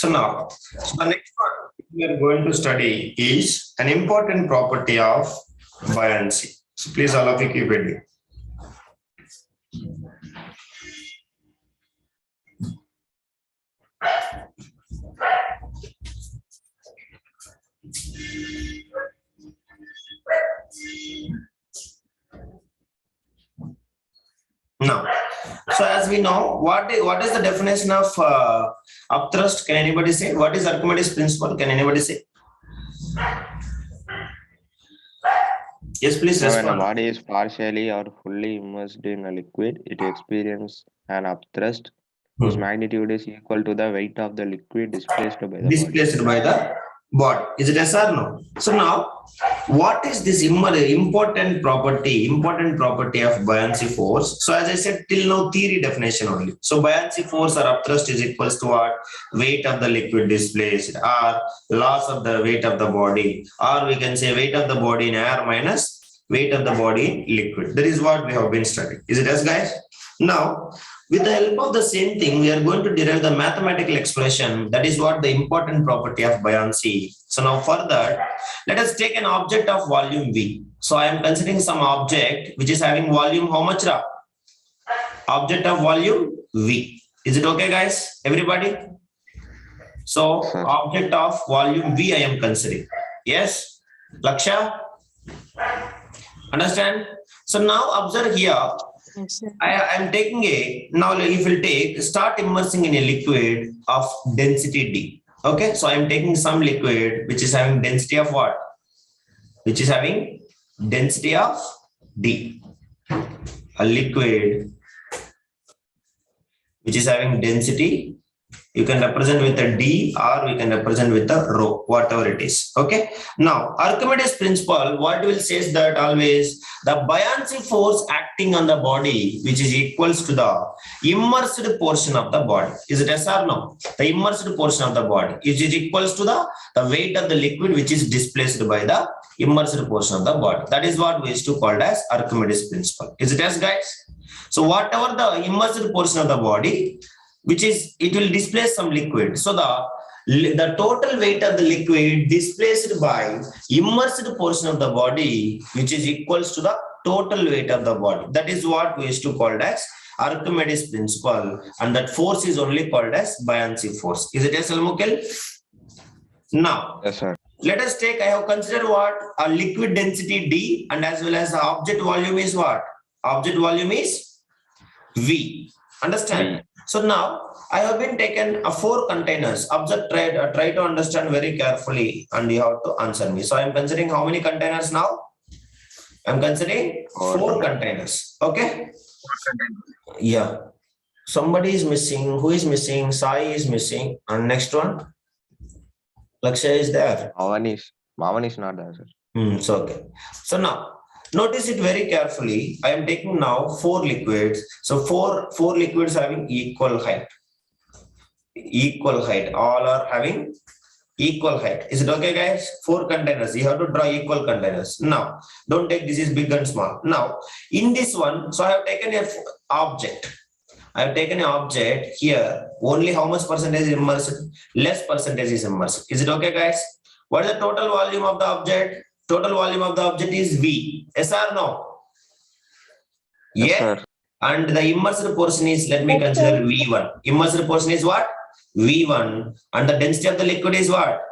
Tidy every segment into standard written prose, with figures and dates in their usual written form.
So the next one we are going to study is an important property of buoyancy. So please all of you keep ready. Now, so as we know, what is the definition of upthrust? Can anybody say? What is Archimedes principle? Can anybody say? Yes, please respond. When a body is partially or fully immersed in a liquid, it experiences an upthrust whose magnitude is equal to the weight of the liquid displaced by the body. Is it yes or no? So now, what is this important property of buoyancy force? So as I said, till now theory definition only. So buoyancy force or upthrust is equals to what? Weight of the liquid displaced, or loss of the weight of the body, or we can say weight of the body in air minus weight of the body in liquid. That is what we have been studying. Is it yes, guys? Now, with the help of the same thing, we are going to derive the mathematical expression. That is what the important property of buoyancy. So now further, let us take an object of volume V. So I am considering some object which is having volume how much? Object of volume V. Is it okay, guys? Everybody? So object of volume V I am considering. Yes? Laksha? Understand? So now observe here. I am taking now if we'll take, start immersing in a liquid of density D. Okay, so I am taking some liquid which is having density of what? Which is having density of D. A liquid which is having density, you can represent with a D or we can represent with a rho, whatever it is. Okay. Now, Archimedes principle, what will say is that always the buoyancy force acting on the body, which is equals to the immersed portion of the body. Is it yes or no? The immersed portion of the body, which is equals to the weight of the liquid, which is displaced by the immersed portion of the body. That is what we used to call as Archimedes principle. Is it yes, guys? So whatever the immersed portion of the body, which is, it will displace some liquid. So the total weight of the liquid displaced by immersed portion of the body, which is equals to the total weight of the body. That is what we used to call as Archimedes principle, and that force is only called as buoyancy force. Is it yes, Almukil? Now, yes, sir. Let us take, I have considered what? A liquid density D, and as well as the object volume is what? Object volume is V. Understand? So now I have been taken 4 containers. Observe, try to understand very carefully, and you have to answer me. So I am considering how many containers now? I am considering 4 containers. Okay. Yeah. Somebody is missing. Who is missing? Sai is missing. And next one, Laksha is there. Mavan is not there, sir. It's okay. So now, notice it very carefully. I am taking now 4 liquids. So four liquids having equal height. Equal height. All are having equal height. Is it okay, guys? 4 containers. You have to draw equal containers. Now, don't take this is big and small. Now, in this one, so I have taken an object. I have taken an object here. Only how much percentage is immersed? Less percentage is immersed. Is it okay, guys? What is the total volume of the object? Total volume of the object is V. Yes or no? Yes. Sir. And the immersed portion is, let me consider V1. Immersed portion is what? V1. And the density of the liquid is what?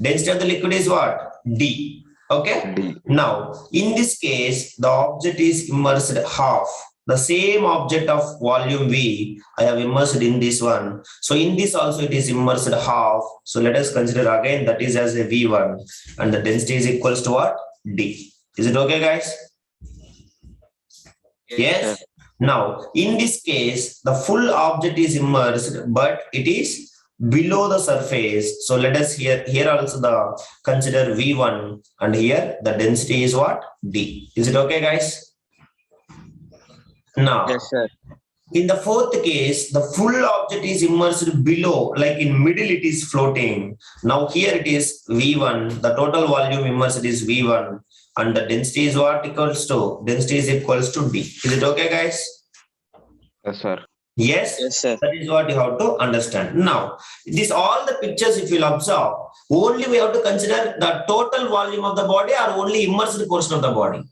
Density of the liquid is what? D. Okay. D. Now, in this case, the object is immersed half. The same object of volume V, I have immersed in this one. So in this also it is immersed half. So let us consider again that is as a V1, and the density is equals to what? D. Is it okay, guys? Yes. Now, in this case, the full object is immersed, but it is below the surface. So let us here also the consider V1, and here the density is what? D. Is it okay, guys? Now, Yes, sir. in the 4th case, the full object is immersed below, like in middle it is floating. Now here it is V1, the total volume immersed is V1, and the density is what equals to? Density is equals to D. Is it okay, guys? Yes, sir. Yes, Yes, sir. that is what you have to understand. Now, this all the pictures, if you'll observe, only we have to consider the total volume of the body or only immersed portion of the body.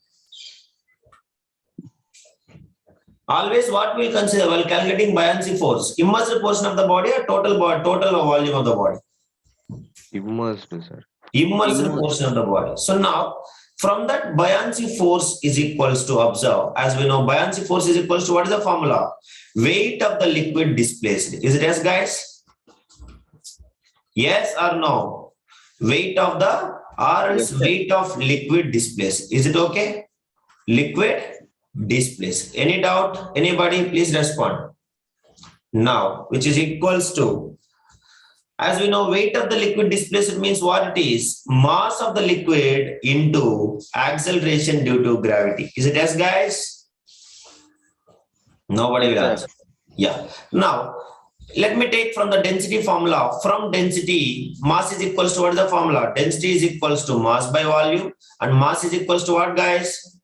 Always what we'll consider while calculating buoyancy force, immersed portion of the body or total volume of the body. Immersed, sir. Immersed Immersed. portion of the body. So now, from that buoyancy force is equals to, observe, as we know, buoyancy force is equals to, what is the formula? Weight of the liquid displaced. Is it yes, guys? Yes or no? Weight of the or else Yes, sir. weight of liquid displaced. Is it okay? Liquid displaced. Any doubt? Anybody? Please respond. Now, which is equals to, as we know, weight of the liquid displaced means what it is? Mass of the liquid into acceleration due to gravity. Is it yes, guys? Nobody will Yes, answer. Yeah. Now, let me take from the density formula. From density, mass is equals to, what is the formula? Density is equals to mass by volume, and mass is equals to what, guys?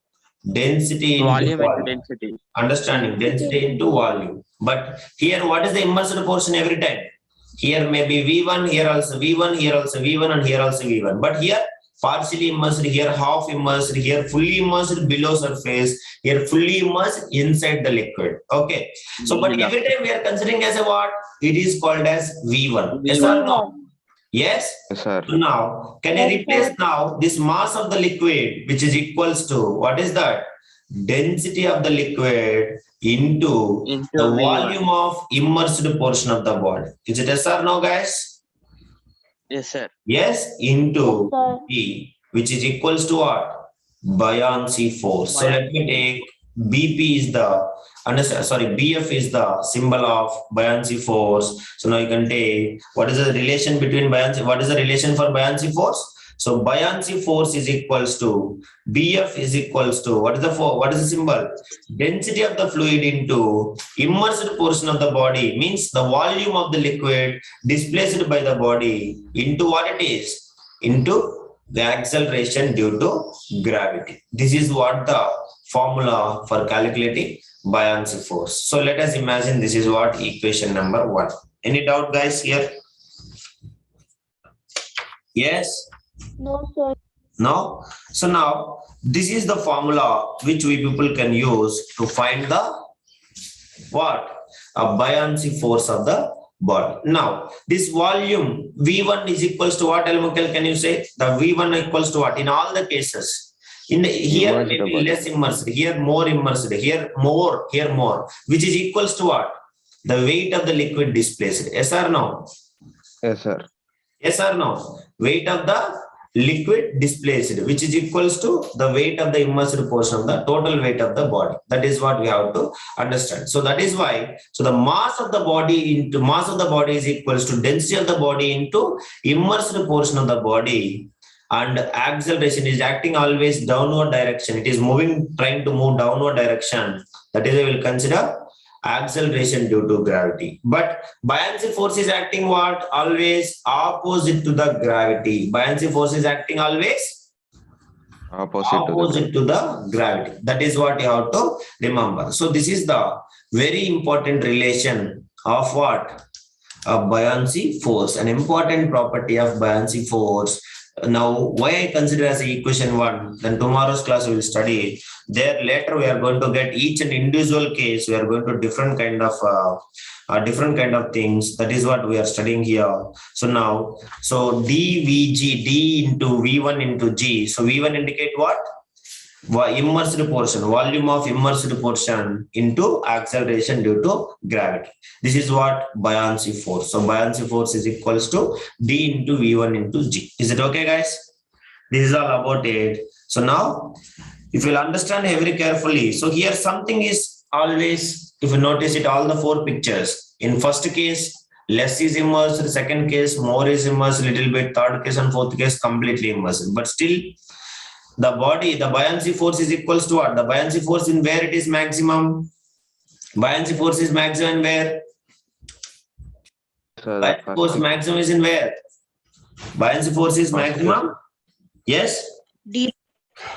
Density into volume into volume. density. Understanding, density into volume. But here, what is the immersed portion every time? Here may be V1, here also V1, here also V1, and here also V1. But here, partially immersed, here half immersed, here fully immersed below surface, here fully immersed inside the liquid. Okay. So, but every time we are considering as a what? It is called as V1. Yes or no? Yes? Yes, sir. So now, can I replace now this mass of the liquid, which is equals to, what is that? Density of the liquid into the V1. volume of immersed portion of the body. Is it yes or no, guys? Yes, sir. Yes, into B, which is equals to what? Buoyancy force. So let me take BP is the, BF is the symbol of buoyancy force. So now you can take, what is the relation between buoyancy? What is the relation for buoyancy force? So buoyancy force is equals to BF is equals to, what is the symbol? Density of the fluid into immersed portion of the body, means the volume of the liquid displaced by the body into what it is? Into the acceleration due to gravity. This is what the formula for calculating buoyancy force. So let us imagine this is what equation number 1. Any doubt, guys, here? Yes? No, sir. No? So now this is the formula which we people can use to find the what? A buoyancy force of the body. Now this volume V1 is equals to what, Elmukel? Can you say the V1 equals to what in all the cases? In the, here Immersed maybe body. less immersed, here more immersed, here more, which is equals to what? The weight of the liquid displaced. Yes or no? Yes, sir. Yes or no? Weight of the liquid displaced, which is equals to the weight of the immersed portion of the total weight of the body. That is what we have to understand. So that is why, so the mass of the body is equals to density of the body into immersed portion of the body, and acceleration is acting always downward direction. It is trying to move downward direction. That is, I will consider acceleration due to gravity. But buoyancy force is acting what? Always opposite to the gravity. Buoyancy force is acting always opposite to the gravity. That is what you have to remember. So this is the very important relation of what? A buoyancy force, an important property of buoyancy force. Now, why I consider as a equation 1, then tomorrow's class we will study it. There later we are going to get each and individual case. We are going to different kind of things. That is what we are studying here. So now, so dVg, d into V1 into G. So V1 indicate what? Immersed portion, volume of immersed portion into acceleration due to gravity. This is what buoyancy force. So buoyancy force is equals to d into V1 into G. Is it okay, guys? This is all about it. So now, if you'll understand very carefully, so here something is always, if you notice it, all the 4 pictures. In first case, less is immersed. Second case, more is immersed, little bit. Third case and fourth case, completely immersed. But still, the buoyancy force is equals to what? The buoyancy force in where it is maximum? Buoyancy force is maximum where? Buoyancy force maximum is in where? Buoyancy force is maximum? Yes? D.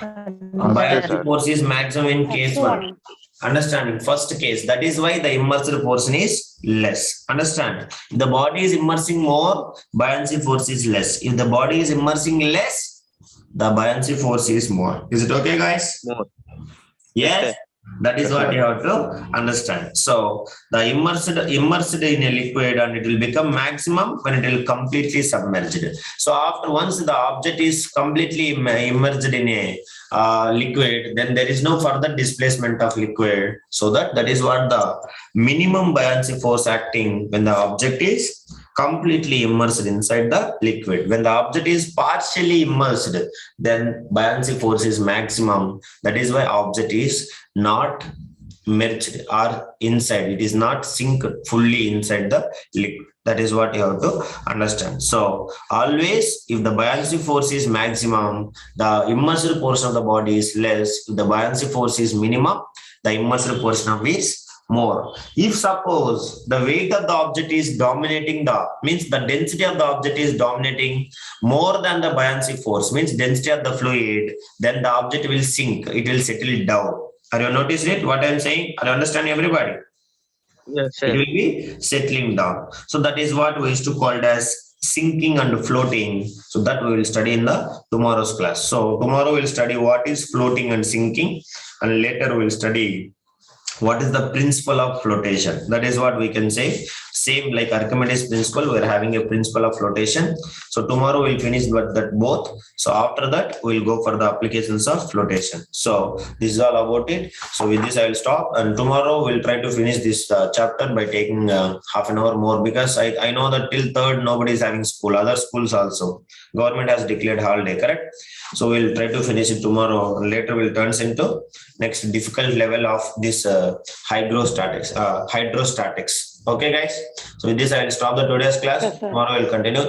Buoyancy force is maximum in case 1. Understanding first case. That is why the immersed portion is less. Understand? If the body is immersing more, buoyancy force is less. If the body is immersing less, the buoyancy force is more. Is it okay, guys? More. Yes. sir. That is Yes, what sir. you have to understand. So the immersed in a liquid, and it will become maximum when it will completely submerged. So after once the object is completely immersed in a liquid, then there is no further displacement of liquid. So that is what the minimum buoyancy force acting when the object is completely immersed inside the liquid. When the object is partially immersed, then buoyancy force is maximum. That is why object is not merged or inside. It is not sink fully inside the liquid. That is what you have to understand. So always, if the buoyancy force is maximum, the immersed portion of the body is less. If the buoyancy force is minimum, the immersed portion of it is more. If suppose the weight of the object is dominating means the density of the object is dominating more than the buoyancy force, means density of the fluid, then the object will sink. It will settle down. Are you noticing it? What I am saying? Are you understanding, everybody? Yes, It sir. will be settling down. So that is what we used to call it as sinking and floating. So that we will study in the tomorrow's class. So tomorrow we'll study what is floating and sinking, and later we'll study what is the principle of flotation. That is what we can say. Same like Archimedes principle, we're having a principle of flotation. So tomorrow we'll finish that both. So after that, we'll go for the applications of flotation. So this is all about it. So with this, I will stop. And tomorrow we'll try to finish this chapter by taking half an hour more, because I know that till 3rd, nobody is having school. Other schools also. Government has declared holiday, correct? So we'll try to finish it tomorrow. Later we'll turn into next difficult level of this hydrostatics. Okay, guys. So with this, I will stop the today's class. Yes, sir. Tomorrow we'll continue.